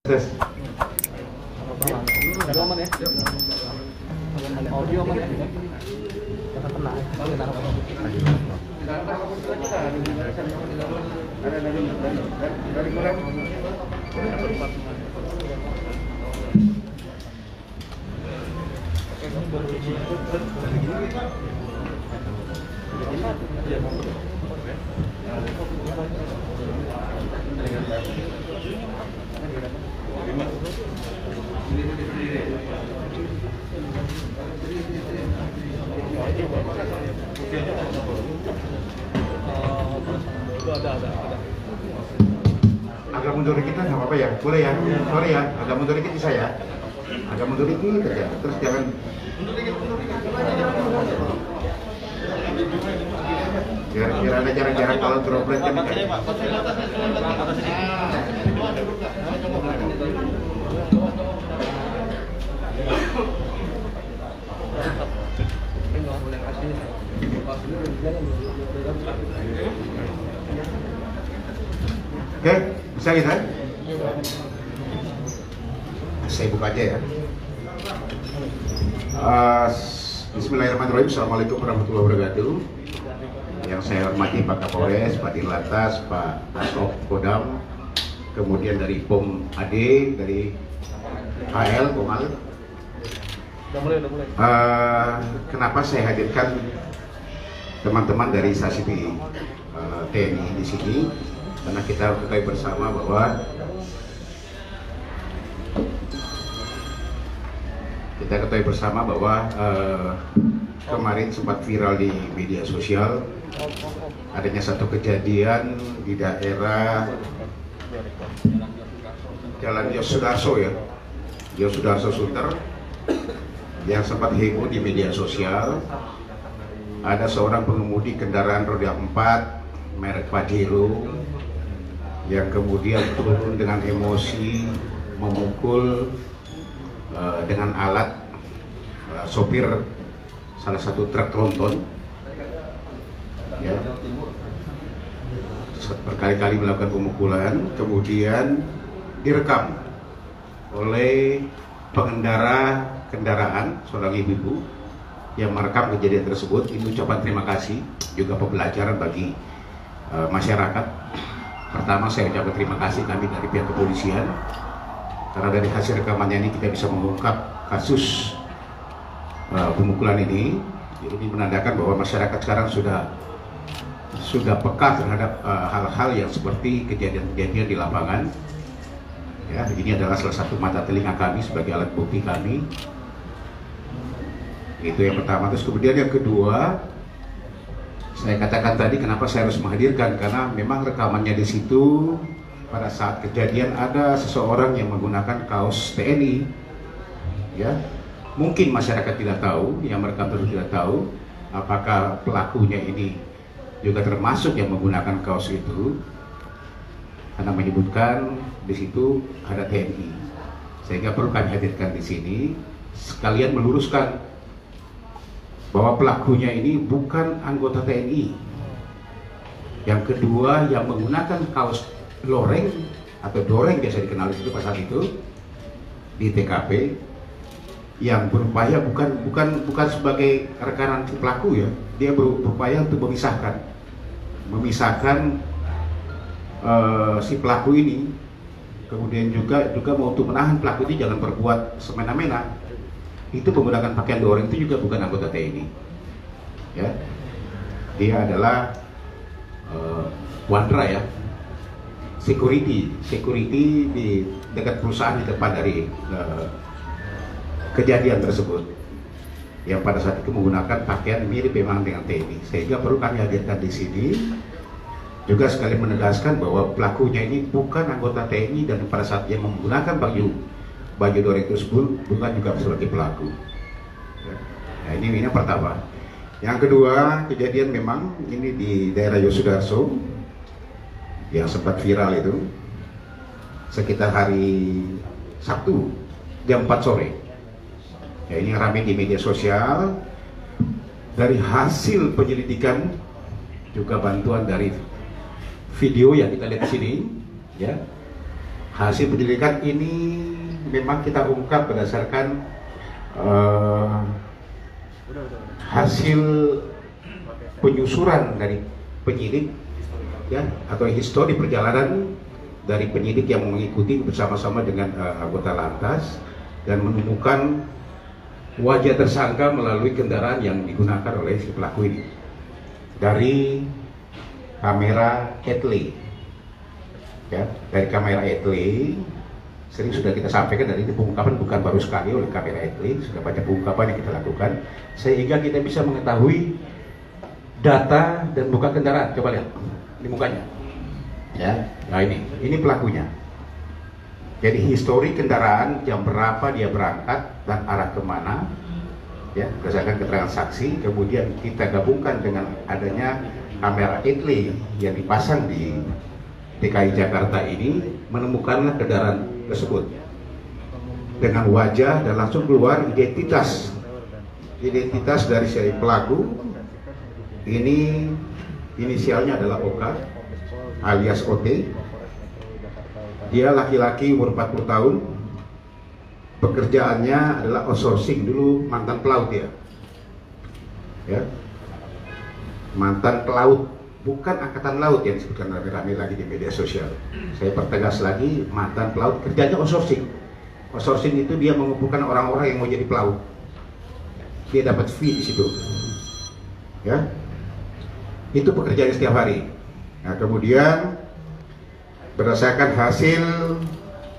Tes. Aman ya? Audio aman ya? Jangan kena. Ada. Agak mundur dikit nggak apa-apa ya? Boleh ya? Sorry ya, agak mundur dikit bisa ya? Agak mundur dikit aja, terus jangan biar ada jarak-jarak kalau droplet kan. Oke, bisa kita? Saya buka aja ya. Bismillahirrahmanirrahim. Assalamualaikum warahmatullahi wabarakatuh. Yang saya hormati Pak Kapolres, Pak Dirlantas, Pak Asop Kodam, kemudian dari POM AD, dari HL, Komal. Udah mulai. Kenapa saya hadirkan teman-teman dari stasi TNI di sini? Karena kita ketahui bersama bahwa kemarin sempat viral di media sosial adanya satu kejadian di daerah Jalan Yosudarso ya, Yosudarso Sunter, yang sempat heboh di media sosial. Ada seorang pengemudi kendaraan roda 4 merek Pajero yang kemudian turun dengan emosi memukul dengan alat sopir salah satu truk tronton, ya, berkali-kali melakukan pemukulan, kemudian direkam oleh pengendara kendaraan, seorang ibu-ibu yang merekam kejadian tersebut. Ini ucapan terima kasih juga pembelajaran bagi masyarakat. Pertama, saya ucapkan terima kasih kami dari pihak kepolisian, karena dari hasil rekamannya ini kita bisa mengungkap kasus pemukulan ini. Ini menandakan bahwa masyarakat sekarang sudah peka terhadap hal-hal yang seperti kejadian-kejadian di lapangan. Ya, ini adalah salah satu mata telinga kami sebagai alat bukti kami. Itu yang pertama. Terus kemudian yang kedua, saya katakan tadi kenapa saya harus menghadirkan, karena memang rekamannya di situ pada saat kejadian ada seseorang yang menggunakan kaos TNI, ya. Mungkin masyarakat tidak tahu, yang merekam terus tidak tahu apakah pelakunya ini juga termasuk yang menggunakan kaos itu, karena menyebutkan di situ ada TNI, sehingga perlu kami hadirkan di sini sekalian meluruskan bahwa pelakunya ini bukan anggota TNI. Yang kedua, yang menggunakan kaos loreng atau doreng biasa dikenal itu pada saat itu di TKP, yang berupaya bukan sebagai rekanan si pelaku ya, dia berupaya untuk memisahkan si pelaku ini, kemudian juga mau untuk menahan pelaku ini jangan berbuat semena-mena. Itu menggunakan pakaian doreng itu juga bukan anggota TNI, ya. Dia adalah Wandra ya, security di dekat perusahaan di depan dari kejadian tersebut, yang pada saat itu menggunakan pakaian mirip memang dengan TNI, sehingga perlu kami hadirkan di sini juga sekali menegaskan bahwa pelakunya ini bukan anggota TNI, dan pada saat dia menggunakan baju doreng tersebut bukan juga sebagai pelaku. Nah, ini yang pertama. Yang kedua, kejadian memang ini di daerah Yosudarso yang sempat viral itu sekitar hari Sabtu jam 4 sore. Ya, ini ramai di media sosial. Dari hasil penyelidikan juga bantuan dari video yang kita lihat di sini, ya, Hasil penyelidikan ini memang kita ungkap berdasarkan hasil penyusuran dari penyidik, ya, atau histori perjalanan dari penyidik yang mengikuti bersama-sama dengan anggota lantas dan menemukan wajah tersangka melalui kendaraan yang digunakan oleh si pelaku ini dari kamera Etle. Ya, dari kamera Etle sering sudah kita sampaikan, dan itu pengungkapan bukan baru sekali oleh kamera Etle, sudah banyak pengungkapan yang kita lakukan sehingga kita bisa mengetahui data dan muka kendaraan. Coba lihat di mukanya, ya. Nah, ini pelakunya. Jadi histori kendaraan, jam berapa dia berangkat dan arah kemana, ya, berdasarkan keterangan saksi. Kemudian kita gabungkan dengan adanya kamera Etle yang dipasang di DKI Jakarta ini, menemukanlah kendaraan tersebut dengan wajah dan langsung keluar identitas dari si pelaku. Ini inisialnya adalah Oka alias OT. Dia laki-laki umur 40 tahun. Pekerjaannya adalah outsourcing, dulu mantan pelaut ya. Ya. Mantan pelaut, bukan angkatan laut yang disebutkan rame-rame lagi di media sosial. Saya pertegas lagi, mantan pelaut, kerjanya outsourcing. Outsourcing itu dia mengumpulkan orang-orang yang mau jadi pelaut. Dia dapat fee di situ. Ya. Itu pekerjaannya setiap hari. Nah, kemudian berdasarkan hasil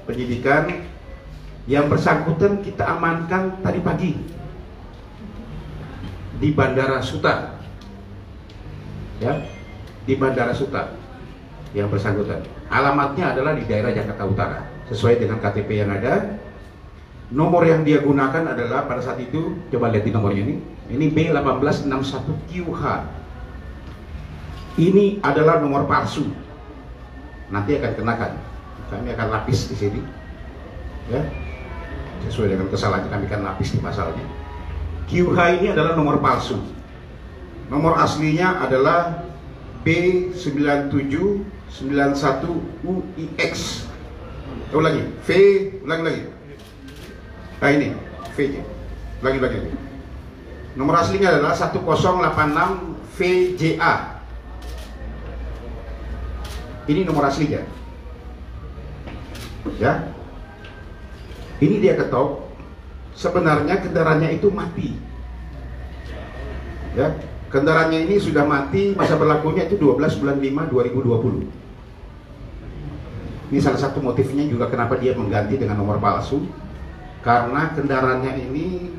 penyidikan, yang bersangkutan kita amankan tadi pagi di Bandara Suta. Ya, di Bandara Suta yang bersangkutan. Alamatnya adalah di daerah Jakarta Utara, sesuai dengan KTP yang ada. Nomor yang dia gunakan adalah pada saat itu, coba lihat di nomornya ini B1861QH. Ini adalah nomor palsu. Nanti akan kenakan. Kami akan lapis di sini. Ya. Sesuai dengan kesalahan kami akan lapis di pasalnya. QH ini adalah nomor palsu. Nomor aslinya adalah B9791UIX. Ulangi, ulangi lagi. Nah ini, V-nya. Ulangi. Nomor aslinya adalah 1086VJA. Ini nomor aslinya. Ya. Ini dia ketok. Sebenarnya kendaraannya itu mati. Ya. Kendaraannya ini sudah mati, masa berlakunya itu 12 bulan 5 2020. Ini salah satu motifnya juga kenapa dia mengganti dengan nomor palsu. Karena kendaraannya ini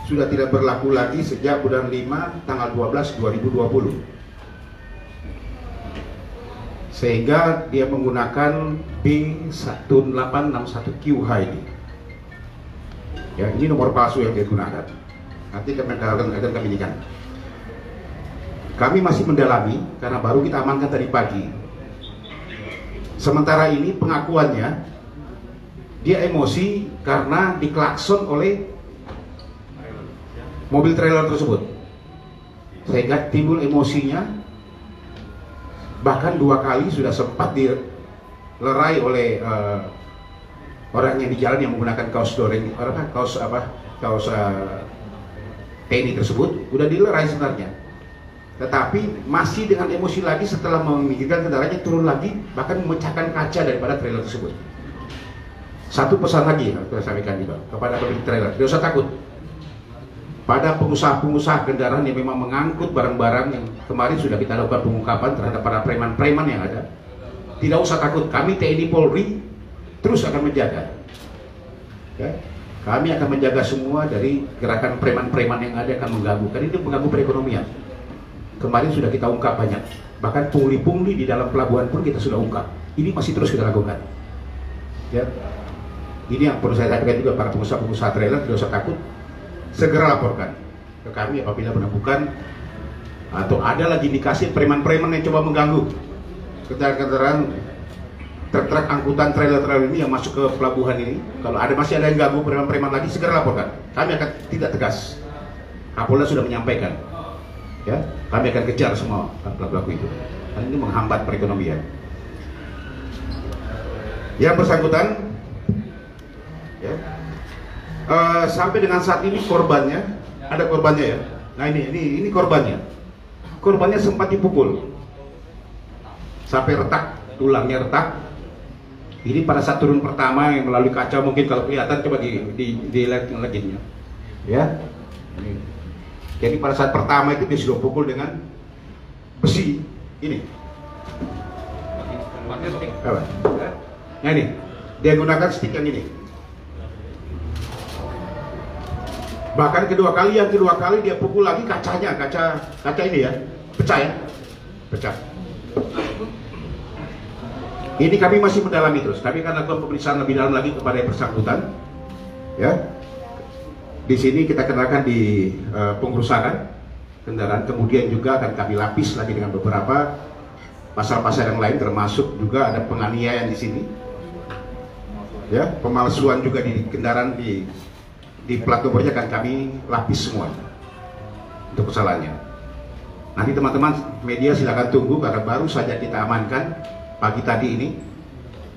sudah tidak berlaku lagi sejak bulan 5 tanggal 12 2020. Sehingga dia menggunakan B1861QH ini. Ya, ini nomor palsu yang dia gunakan. Nanti kami akan inikan. Kami masih mendalami karena baru kita amankan tadi pagi. Sementara ini pengakuannya, dia emosi karena diklakson oleh mobil trailer tersebut, sehingga timbul emosinya. Bahkan 2 kali sudah sempat dilerai oleh orang yang di jalan yang menggunakan kaos doreng, kaos TNI tersebut, udah dilerai sebenarnya. Tetapi masih dengan emosi lagi setelah memikirkan kendaraannya, turun lagi, bahkan memecahkan kaca daripada trailer tersebut. Satu pesan lagi yang saya sampaikan juga kepada pemilik trailer, tidak usah takut. Pada pengusaha-pengusaha kendaraan yang memang mengangkut barang-barang yang kemarin sudah kita lakukan pengungkapan terhadap para preman-preman yang ada, tidak usah takut, kami TNI Polri terus akan menjaga. Ya, kami akan menjaga semua dari gerakan preman-preman yang ada akan mengganggu, karena itu mengganggu perekonomian. Kemarin sudah kita ungkap banyak, bahkan pungli-pungli di dalam pelabuhan pun kita sudah ungkap. Ini masih terus kita lakukan. Ya, ini yang perlu saya sampaikan juga para pengusaha-pengusaha trailer, tidak usah takut. Segera laporkan ke kami apabila menemukan atau ada lagi indikasi preman-preman yang coba mengganggu kendaraan truk angkutan trailer-trailer ini yang masuk ke pelabuhan ini. Kalau masih ada yang ganggu preman-preman lagi, segera laporkan. Kami akan tidak tegas. Kapolda sudah menyampaikan, ya, kami akan kejar semua pelaku-pelaku itu. Karena ini menghambat perekonomian. Yang bersangkutan, ya, sampai dengan saat ini korbannya, ada korbannya ya. Nah ini korbannya. Korbannya sempat dipukul sampai retak, tulangnya retak. Ini pada saat turun pertama yang melalui kaca, mungkin kalau kelihatan coba dilihat lagi ya. Jadi pada saat pertama itu dia sudah pukul dengan besi ini. Nah ini dia gunakan stick yang ini. Bahkan yang kedua kali dia pukul lagi kacanya, kaca ini ya, pecah ya, pecah. Ini kami masih mendalami terus. Kami akan lakukan pemeriksaan lebih dalam lagi kepada yang bersangkutan. Ya, di sini kita kenakan di pengerusakan kendaraan, kemudian juga akan kami lapis lagi dengan beberapa pasal-pasal yang lain, termasuk juga ada penganiayaan di sini. Ya, pemalsuan juga di kendaraan di plat nomornya akan kami lapis semua untuk kesalahannya. Nanti teman-teman media silakan tunggu karena baru saja kita amankan pagi tadi ini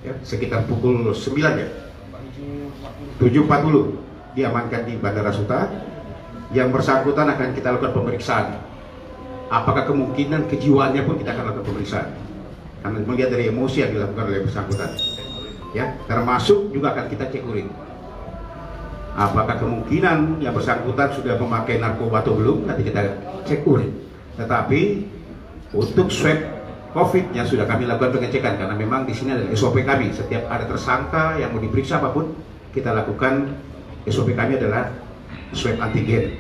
ya, sekitar pukul 9 ya, 7.40 diamankan di Bandara Suta. Yang bersangkutan akan kita lakukan pemeriksaan. Apakah kemungkinan kejiwaannya pun kita akan lakukan pemeriksaan karena melihat dari emosi yang dilakukan oleh bersangkutan ya, termasuk juga akan kita cek urin. Apakah kemungkinan yang bersangkutan sudah memakai narkoba atau belum, nanti kita cek urin. Tetapi untuk swab COVID yang sudah kami lakukan pengecekan karena memang di sini adalah SOP kami. Setiap ada tersangka yang mau diperiksa apapun, kita lakukan SOP kami adalah swab antigen.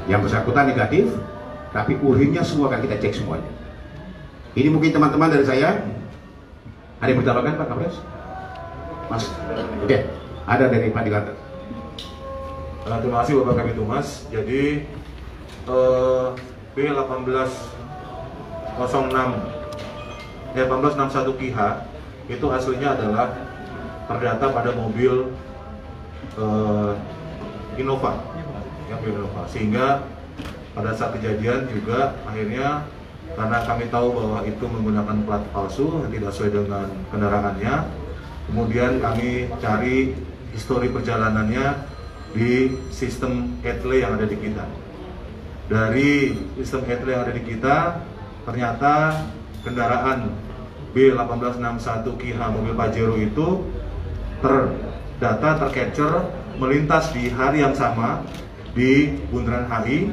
Yang bersangkutan negatif, tapi urinnya semua akan kita cek semuanya. Ini mungkin teman-teman dari saya. Ada yang bertambahkan Pak Kapolres? Mas? Oke, ada dari Pak Dilantar. Terima kasih Bapak Kabid Humas. Jadi B1861 KIH itu aslinya adalah terdata pada mobil Innova, ya, Innova. Sehingga pada saat kejadian juga akhirnya karena kami tahu bahwa itu menggunakan plat palsu yang tidak sesuai dengan kendaraannya, kemudian kami cari histori perjalanannya di sistem etle yang ada di kita. Dari sistem etle yang ada di kita, ternyata kendaraan B1861 KIH mobil Pajero itu tercapture melintas di hari yang sama di Bundaran HI,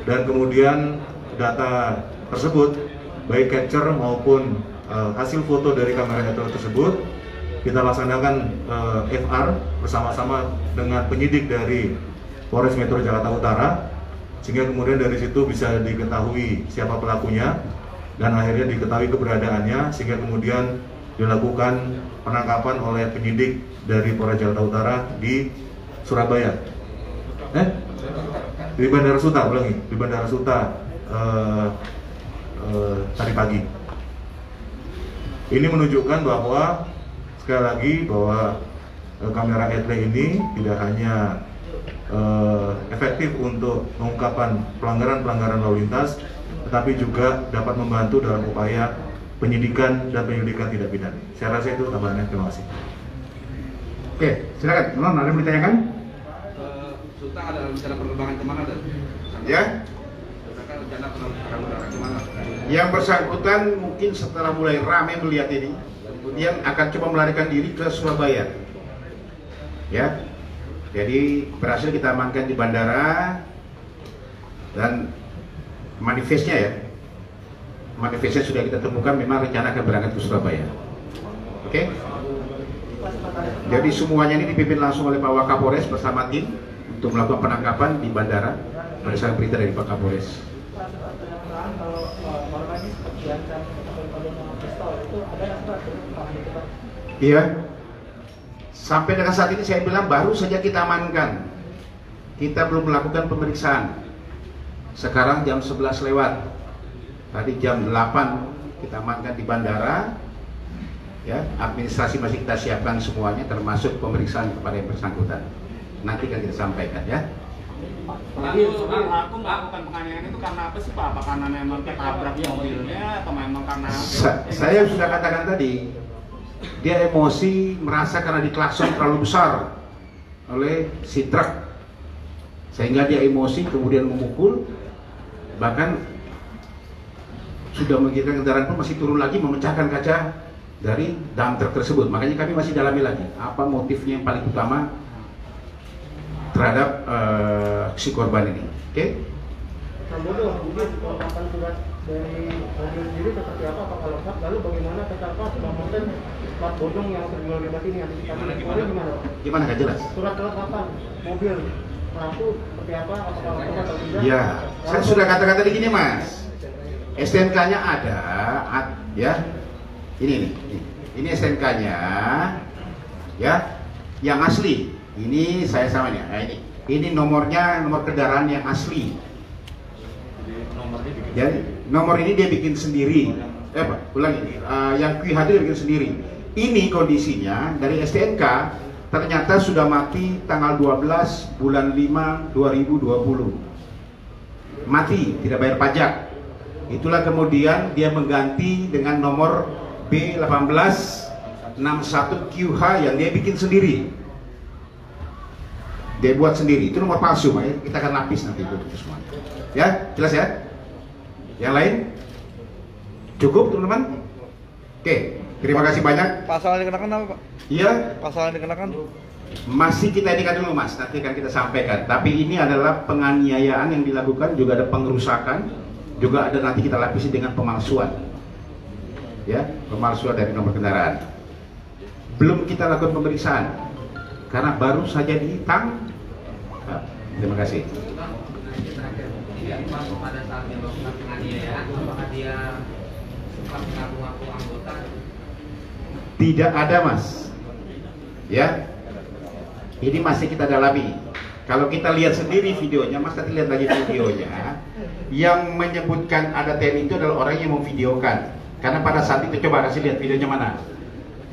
dan kemudian data tersebut baik capture maupun hasil foto dari kamera etle tersebut kita laksanakan FR bersama-sama dengan penyidik dari Polres Metro Jakarta Utara, sehingga kemudian dari situ bisa diketahui siapa pelakunya dan akhirnya diketahui keberadaannya, sehingga kemudian dilakukan penangkapan oleh penyidik dari Polres Jakarta Utara di Surabaya. Di Bandara Suta, di Bandara Suta tadi pagi. Ini menunjukkan bahwa sekali lagi bahwa kamera etle ini tidak hanya efektif untuk mengungkapkan pelanggaran-pelanggaran lalu lintas, tetapi juga dapat membantu dalam upaya penyidikan dan penyelidikan tindak pidana. Saya rasa itu tambahannya. Terima kasih. Oke, silakan. Non, ada yang ditanyakan? Suta ada rencana penerbangan kemana? Ya. Rencana penerbangan kemana? Yang bersangkutan mungkin setelah mulai ramai melihat ini, kemudian akan coba melarikan diri ke Surabaya. Ya. Jadi berhasil kita amankan di bandara dan manifestnya ya. Manifestnya sudah kita temukan, memang rencana akan berangkat ke Surabaya. Oke? Jadi semuanya ini dipimpin langsung oleh Pak Wakapolres bersama tim untuk melakukan penangkapan di bandara berdasarkan perintah dari Pak Kapolres. Iya. Sampai dengan saat ini saya bilang baru saja kita amankan. Kita belum melakukan pemeriksaan. Sekarang jam 11 lewat. Tadi jam 8 kita amankan di bandara. Ya, administrasi masih kita siapkan semuanya, termasuk pemeriksaan kepada yang bersangkutan. Nanti kan kita sampaikan ya. Aku melakukan penganiayaan itu karena apa sih Pak? Apa karena memang ketabrak mobilnya atau memang karena Saya sudah katakan tadi, dia emosi merasa karena diklakson terlalu besar oleh si truk, sehingga dia emosi kemudian memukul, bahkan sudah mengirimkan kendaraan pun masih turun lagi memecahkan kaca dari dump truk tersebut. Makanya kami masih dalami lagi apa motifnya yang paling utama terhadap si korban ini. Oke? Sambodo, mungkin kelengkapan surat dari mobil sendiri seperti apa? Apakah lengkap? Lalu bagaimana ketika Bang Monten plat bodong yang terlibat ini gimana? Gimana nggak jelas? Surat kelengkapan mobil pelaku seperti apa? Apakah lengkap atau tidak? Ya, saya sudah kata-kata di gini Mas. STNK-nya ada, ya. Ini STNK-nya, ya, yang asli. Ini saya samanya. Nah, ini nomornya, nomor kendaraan yang asli. Jadi nomor ini dia bikin sendiri. Ulangi. Yang QHD dia bikin sendiri. Ini kondisinya dari STNK ternyata sudah mati tanggal 12 bulan 5 2020. Mati, tidak bayar pajak. Itulah kemudian dia mengganti dengan nomor B1861QH yang dia bikin sendiri. Dia buat sendiri. Itu nomor palsu, makanya kita akan lapis nanti itu semua. Ya, jelas ya? Yang lain? Cukup, teman-teman? Oke, terima kasih banyak. Pasal yang dikenakan apa, Pak? Iya? Pasal yang dikenakan? Masih kita indikan dulu Mas, nanti akan kita sampaikan. Tapi ini adalah penganiayaan yang dilakukan, juga ada pengerusakan, juga ada nanti kita lapisi dengan pemalsuan. Ya, pemalsuan dari nomor kendaraan. Belum kita lakukan pemeriksaan karena baru saja ditang. Terima kasih. Pada saat dia melakukan penganiayaan, apakah dia sempat mengaku-ngaku anggota? Tidak ada Mas. Ya, ini masih kita dalami. Kalau kita lihat sendiri videonya, Mas nanti lihat lagi videonya. Yang menyebutkan ada TNI itu adalah orang yang memvideokan. Karena pada saat itu, coba kasih lihat videonya mana.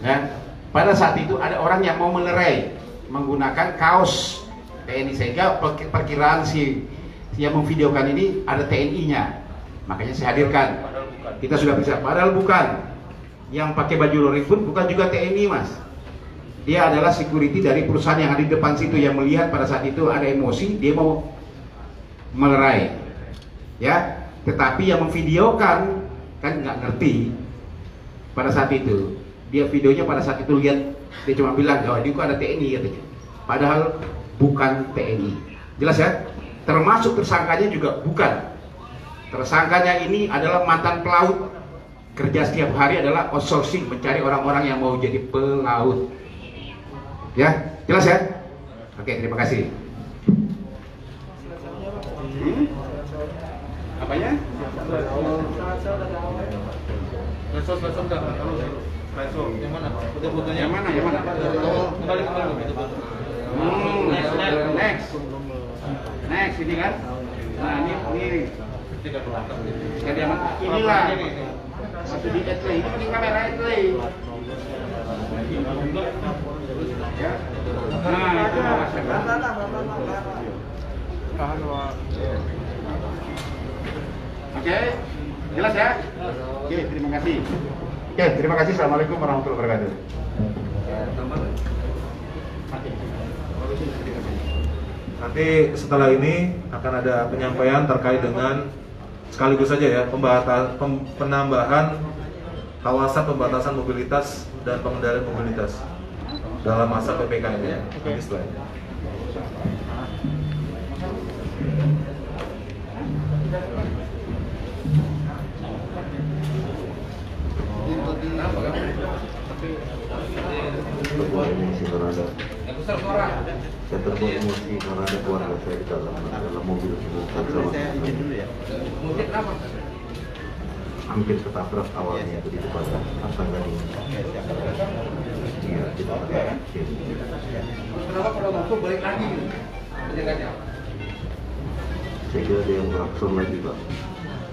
Ya, pada saat itu ada orang yang mau melerai menggunakan kaos TNI, sehingga perkiraan si yang memvideokan ini ada TNI-nya. Makanya saya hadirkan. Kita sudah bisa. Padahal bukan. Yang pakai baju loreng pun bukan juga TNI Mas. Dia adalah security dari perusahaan yang ada di depan situ, yang melihat pada saat itu ada emosi, dia mau melerai. Ya, tetapi yang memvideokan kan nggak ngerti pada saat itu. Dia videonya pada saat itu lihat, dia cuma bilang, oh ini kok ada TNI katanya. Padahal bukan TNI. Jelas ya? Termasuk tersangkanya juga bukan. Tersangkanya ini adalah mantan pelaut. Kerja setiap hari adalah outsourcing, mencari orang-orang yang mau jadi pelaut. Ya, jelas ya? Oke, terima kasih. Apanya? Yang mana? Foto-fotonya? Yang mana? Yang mana? Kembali. Next ini kan? Nah, ini inilah. Satu di etle, ini kamera etle. Ya. Oke, jelas ya? Oke, terima kasih. Oke, terima kasih. Assalamualaikum warahmatullahi wabarakatuh. Nanti setelah ini akan ada penyampaian terkait dengan sekaligus saja ya penambahan kawasan pembatasan mobilitas dan pengendalian mobilitas dalam masa PPKM ya. Nanti setelah ini. Saya terbuat emosi karena ada keluarga saya di dalam mobil. Saya izin dulu ya. Mungkin kenapa? Hampir ketabrak awalnya itu di depan Astana ini. Iya, di depan. Kenapa kalau langsung balik lagi? Penjaganya? Saya kira ada yang berakson lagi, Pak.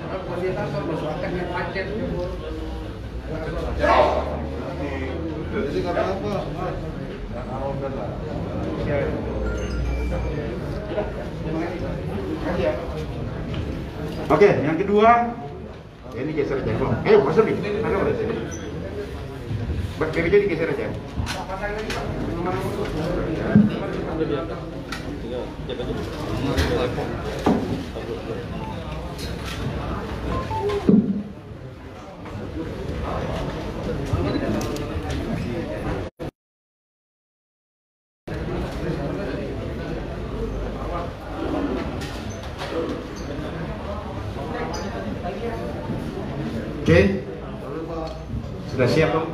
Karena bukan dia tahu bersuarakan yang macet. Jadi karena apa? Oke, yang kedua, ya ini geser aja. Ayo, masuk nih. Ada boleh sini. Bakterinya digeser aja. Oke, sudah siap dong?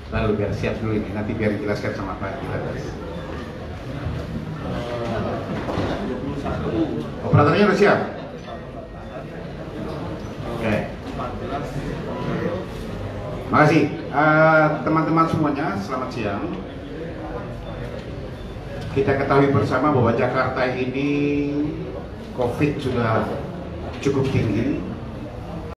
Lalu biar siap dulu ini, nanti biar dijelaskan sama Pak Dilatas. Operatornya sudah siap? Oke. Makasih, teman-teman semuanya, selamat siang. Kita ketahui bersama bahwa Jakarta ini COVID sudah cukup tinggi.